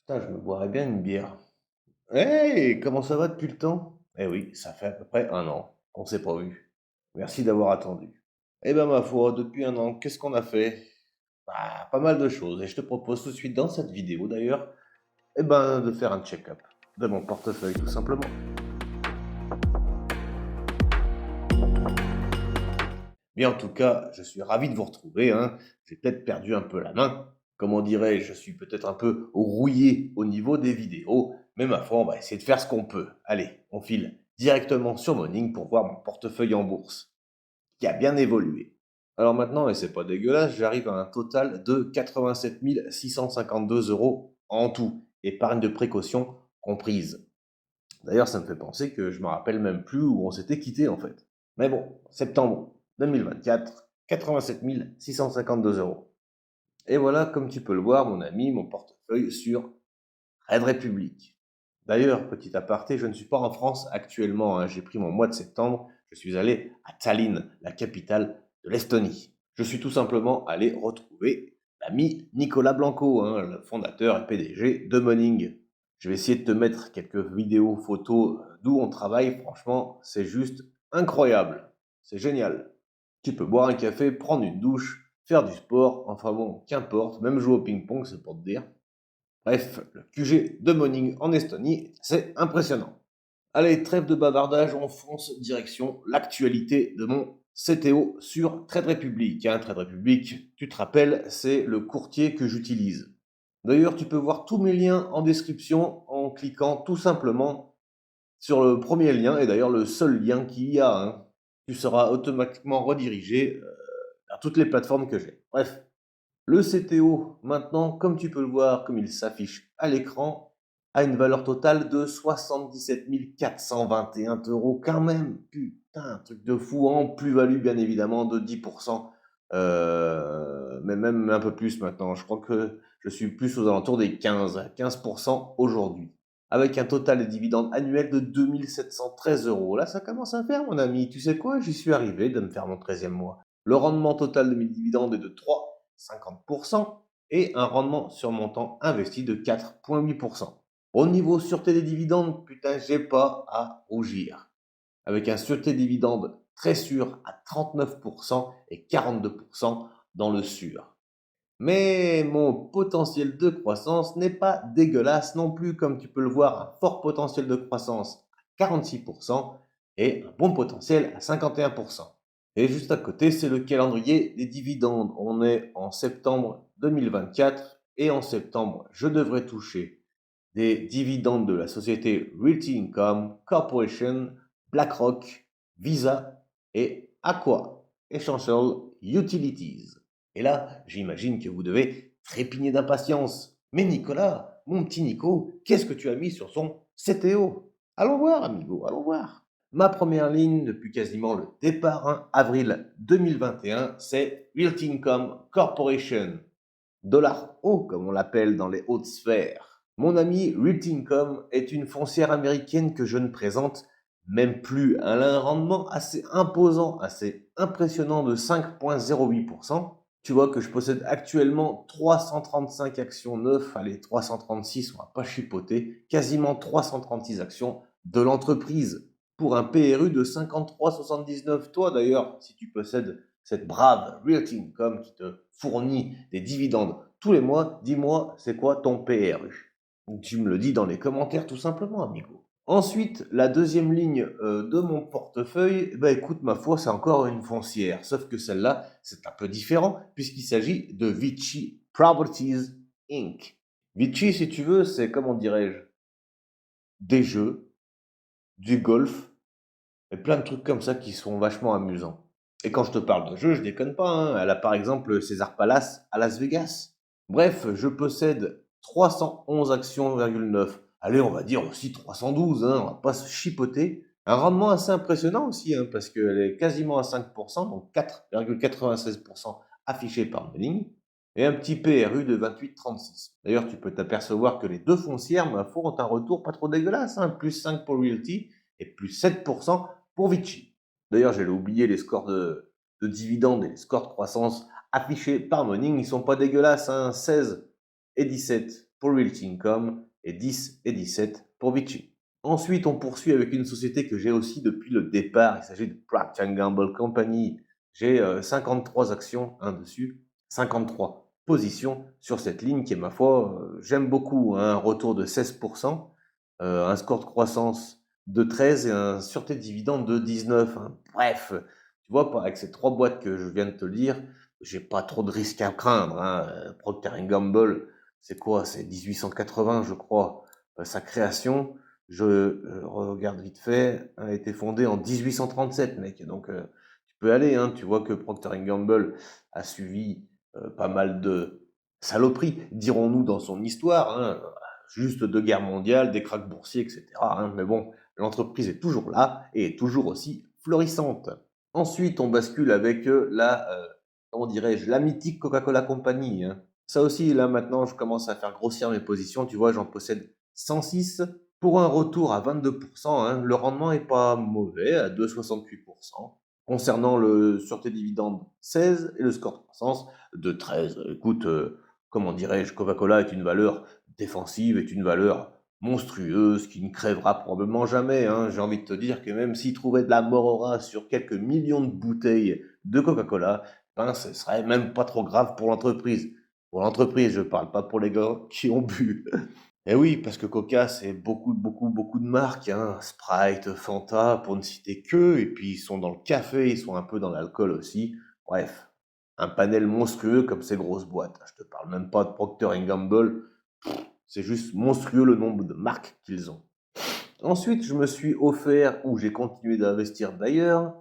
Putain, je me boirais bien une bière. Hey, comment ça va depuis le temps? Eh oui, ça fait à peu près un an qu'on s'est pas vu. Merci d'avoir attendu. Eh ben ma foi, depuis un an, qu'est-ce qu'on a fait? Bah, pas mal de choses. Et je te propose tout de suite dans cette vidéo d'ailleurs, de faire un check-up de mon portefeuille tout simplement. Mais en tout cas, je suis ravi de vous retrouver, hein. J'ai peut-être perdu un peu la main. Comment dirais-je, je suis peut-être un peu rouillé au niveau des vidéos, mais ma foi, on va essayer de faire ce qu'on peut. Allez, on file directement sur Morning pour voir mon portefeuille en bourse, qui a bien évolué. Alors maintenant, et c'est pas dégueulasse, j'arrive à un total de 87 652 euros en tout, épargne de précaution comprise. D'ailleurs, ça me fait penser que je me rappelle même plus où on s'était quitté en fait. Mais bon, septembre 2024, 87 652 euros. Et voilà, comme tu peux le voir, mon ami, mon portefeuille sur Red Republic. D'ailleurs, petit aparté, je ne suis pas en France actuellement, hein. J'ai pris mon mois de septembre, je suis allé à Tallinn, la capitale de l'Estonie. Je suis tout simplement allé retrouver l'ami Nicolas Blanco, hein, le fondateur et PDG de Morning. Je vais essayer de te mettre quelques vidéos, photos d'où on travaille. Franchement, c'est juste incroyable. C'est génial. Tu peux boire un café, prendre une douche, faire du sport. Enfin bon, qu'importe. Même jouer au ping-pong, c'est pour te dire. Bref, le QG de Morning en Estonie, c'est impressionnant. Allez, trêve de bavardage, on fonce direction l'actualité de mon CTO sur Trade Republic. Hein, Trade Republic, tu te rappelles, c'est le courtier que j'utilise. D'ailleurs, tu peux voir tous mes liens en description en cliquant tout simplement sur le premier lien, et d'ailleurs le seul lien qu'il y a. Hein. Tu seras automatiquement redirigé vers toutes les plateformes que j'ai. Bref, le CTO, maintenant, comme tu peux le voir, comme il s'affiche à l'écran, a une valeur totale de 77 421 euros quand même. Putain, un truc de fou, en plus-value bien évidemment de 10%, mais même un peu plus maintenant. Je crois que je suis plus aux alentours des 15% aujourd'hui. Avec un total de dividendes annuels de 2713 euros. Là, ça commence à faire, mon ami. Tu sais quoi? J'y suis arrivé de me faire mon 13e mois. Le rendement total de mes dividendes est de 3,50% et un rendement sur montant investi de 4,8%. Au niveau sûreté des dividendes, putain, j'ai pas à rougir. Avec un sûreté dividende très sûr à 39% et 42% dans le sûr. Mais mon potentiel de croissance n'est pas dégueulasse non plus, comme tu peux le voir, un fort potentiel de croissance à 46% et un bon potentiel à 51%. Et juste à côté, c'est le calendrier des dividendes. On est en septembre 2024 et en septembre, je devrais toucher des dividendes de la société Realty Income Corporation, BlackRock, Visa et Aqua Essential Utilities. Et là, j'imagine que vous devez trépigner d'impatience. Mais Nicolas, mon petit Nico, qu'est-ce que tu as mis sur son CTO? Allons voir, amigo, allons voir. Ma première ligne depuis quasiment le départ, hein, avril 2021, c'est Realty Income Corporation. Dollar haut, comme on l'appelle dans les hautes sphères. Mon ami Realty Income est une foncière américaine que je ne présente même plus. Elle a un rendement assez imposant, assez impressionnant de 5,08%. Tu vois que je possède actuellement 335 actions neuves, allez 336, on va pas chipoter, quasiment 336 actions de l'entreprise pour un PRU de 53,79. Toi d'ailleurs, si tu possèdes cette brave Realty Income qui te fournit des dividendes tous les mois, dis-moi, c'est quoi ton PRU? Tu me le dis dans les commentaires tout simplement, amigo. Ensuite, la deuxième ligne de mon portefeuille, bah écoute, ma foi, c'est encore une foncière. Sauf que celle-là, c'est un peu différent puisqu'il s'agit de Vici Properties Inc. Vici, si tu veux, c'est, comment dirais-je, des jeux, du golf, et plein de trucs comme ça qui sont vachement amusants. Et quand je te parle de jeux, je déconne pas, hein. Elle a par exemple César Palace à Las Vegas. Bref, je possède 311 actions,9. Allez, on va dire aussi 312, hein, on va pas se chipoter. Un rendement assez impressionnant aussi, hein, parce qu'elle est quasiment à 5%, donc 4,96% affiché par Morning, et un petit PRU de 28,36. D'ailleurs, tu peux t'apercevoir que les deux foncières, ma foi, ont un retour pas trop dégueulasse, hein, plus 5 pour Realty et plus 7% pour Vici. D'ailleurs, j'allais oublier les scores de dividendes et les scores de croissance affichés par Morning. Ils sont pas dégueulasses, hein, 16 et 17 pour Realty Income et 10 et 17 pour Vici. Ensuite, on poursuit avec une société que j'ai aussi depuis le départ. Il s'agit de Procter Gamble Company. J'ai 53 actions dessus, 53 positions sur cette ligne qui est, ma foi, j'aime beaucoup. Un retour de 16%, un score de croissance de 13 et un sûreté de dividende de 19. Bref, tu vois, avec ces 3 boîtes que je viens de te dire, j'ai pas trop de risques à craindre. Procter Gamble, c'est quoi? C'est 1880, je crois, sa création. Je regarde vite fait, a été fondée en 1837, mec. Donc, tu peux aller, tu vois que Procter Gamble a suivi pas mal de saloperies, dirons-nous, dans son histoire, juste de guerres mondiales, des krachs boursiers, etc. Mais bon, l'entreprise est toujours là et est toujours aussi florissante. Ensuite, on bascule avec comment dirais-je, la mythique Coca-Cola Company. Ça aussi, là, maintenant, je commence à faire grossir mes positions. Tu vois, j'en possède 106 pour un retour à 22%. Le rendement est pas mauvais, à 2,68%. Concernant le sûreté dividende, 16 et le score de croissance de 13. Écoute, comment dirais-je, Coca-Cola est une valeur défensive, est une valeur monstrueuse qui ne crèvera probablement jamais. J'ai envie de te dire que même s'ils trouvaient de la morora sur quelques millions de bouteilles de Coca-Cola, ben, ce serait même pas trop grave pour l'entreprise. Pour l'entreprise, je parle pas pour les gars qui ont bu. Et oui, parce que Coca, c'est beaucoup, beaucoup, beaucoup de marques, Sprite, Fanta, pour ne citer que, et puis ils sont dans le café, ils sont un peu dans l'alcool aussi. Bref, un panel monstrueux comme ces grosses boîtes. Je te parle même pas de Procter Gamble, c'est juste monstrueux le nombre de marques qu'ils ont. Ensuite, je me suis offert, ou j'ai continué d'investir d'ailleurs,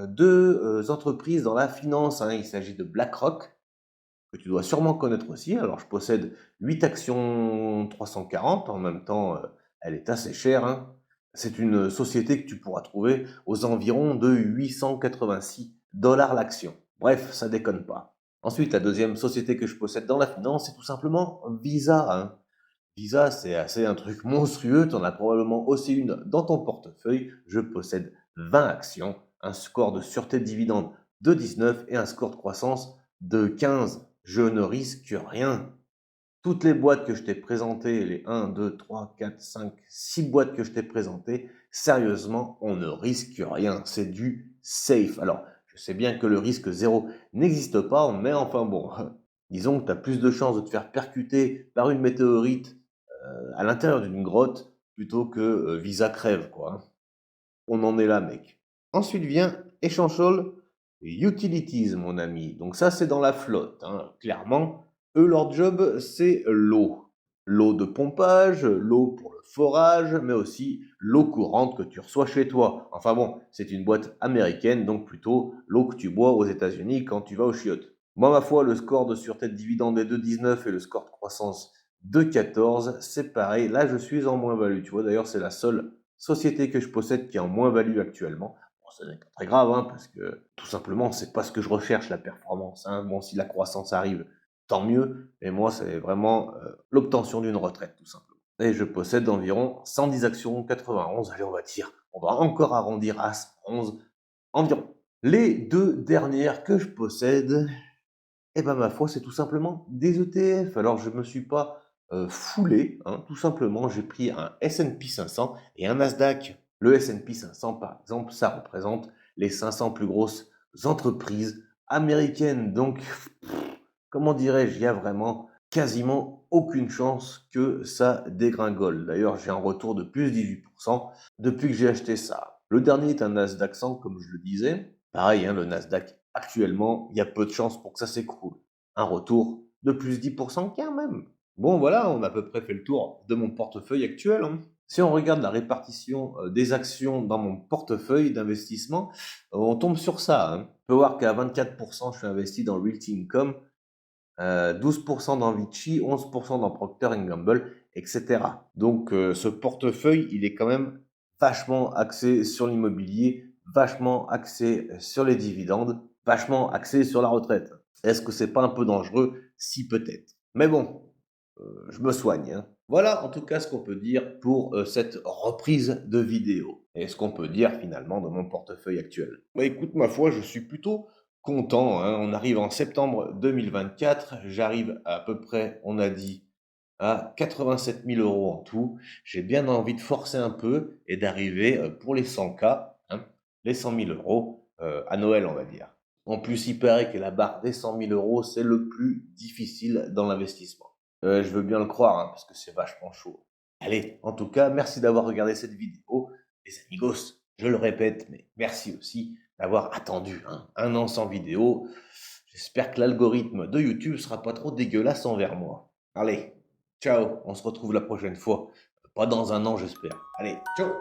deux entreprises dans la finance. Il s'agit de BlackRock, que tu dois sûrement connaître aussi. Alors, je possède 8 actions 340. En même temps, elle est assez chère. C'est une société que tu pourras trouver aux environs de 886 dollars l'action. Bref, ça déconne pas. Ensuite, la deuxième société que je possède dans la finance, c'est tout simplement Visa. Visa, c'est assez un truc monstrueux. Tu en as probablement aussi une dans ton portefeuille. Je possède 20 actions, un score de sûreté de dividende de 19 et un score de croissance de 15. Je ne risque rien. Toutes les boîtes que je t'ai présentées, les 1, 2, 3, 4, 5, 6 boîtes que je t'ai présentées, sérieusement, on ne risque rien. C'est du safe. Alors, je sais bien que le risque zéro n'existe pas, mais enfin bon, disons que tu as plus de chances de te faire percuter par une météorite à l'intérieur d'une grotte plutôt que Visa crève, quoi. On en est là, mec. Ensuite vient Essential Utilities, mon ami. Donc ça, c'est dans la flotte. Clairement, eux, leur job, c'est l'eau. L'eau de pompage, l'eau pour le forage, mais aussi l'eau courante que tu reçois chez toi. Enfin bon, c'est une boîte américaine, donc plutôt l'eau que tu bois aux États-Unis quand tu vas aux chiottes. Moi, ma foi, le score de sûreté de dividende est de 19 et le score de croissance de 14. C'est pareil. Là, je suis en moins-value. Tu vois, d'ailleurs, c'est la seule société que je possède qui est en moins-value actuellement. Bon, ce n'est pas très grave, parce que tout simplement, c'est pas ce que je recherche, la performance. Bon, si la croissance arrive, tant mieux. Mais moi, c'est vraiment l'obtention d'une retraite, tout simplement. Et je possède environ 110 actions, 91. Allez, on va encore arrondir à 111 environ. Les deux dernières que je possède, eh ben, ma foi, c'est tout simplement des ETF. Alors, je me suis pas foulé, tout simplement. J'ai pris un S&P 500 et un Nasdaq. Le S&P 500, par exemple, ça représente les 500 plus grosses entreprises américaines. Donc, comment dirais-je, il y a vraiment quasiment aucune chance que ça dégringole. D'ailleurs, j'ai un retour de plus 18% depuis que j'ai acheté ça. Le dernier est un Nasdaq 100, comme je le disais. Pareil, le Nasdaq, actuellement, il y a peu de chances pour que ça s'écroule. Un retour de plus 10% quand même. Bon, voilà, on a à peu près fait le tour de mon portefeuille actuel. Si on regarde la répartition des actions dans mon portefeuille d'investissement, on tombe sur ça. On peut voir qu'à 24%, je suis investi dans Realty Income, 12% dans Vici, 11% dans Procter Gamble, etc. Donc, ce portefeuille, il est quand même vachement axé sur l'immobilier, vachement axé sur les dividendes, vachement axé sur la retraite. Est-ce que c'est pas un peu dangereux? Si, peut-être. Mais bon, je me soigne. Voilà en tout cas ce qu'on peut dire pour cette reprise de vidéo. Et ce qu'on peut dire finalement de mon portefeuille actuel. Bah écoute, ma foi, je suis plutôt content, hein. On arrive en septembre 2024, j'arrive à peu près, on a dit, à 87 000 € en tout. J'ai bien envie de forcer un peu et d'arriver pour les 100 K, hein, les 100 000 € à Noël, on va dire. En plus, il paraît que la barre des 100 000 €, c'est le plus difficile dans l'investissement. Je veux bien le croire, hein, parce que c'est vachement chaud. Allez, en tout cas, merci d'avoir regardé cette vidéo. Les amigos, je le répète, mais merci aussi d'avoir attendu, hein, 1 an sans vidéo. J'espère que l'algorithme de YouTube sera pas trop dégueulasse envers moi. Allez, ciao, on se retrouve la prochaine fois. Pas dans 1 an, j'espère. Allez, ciao.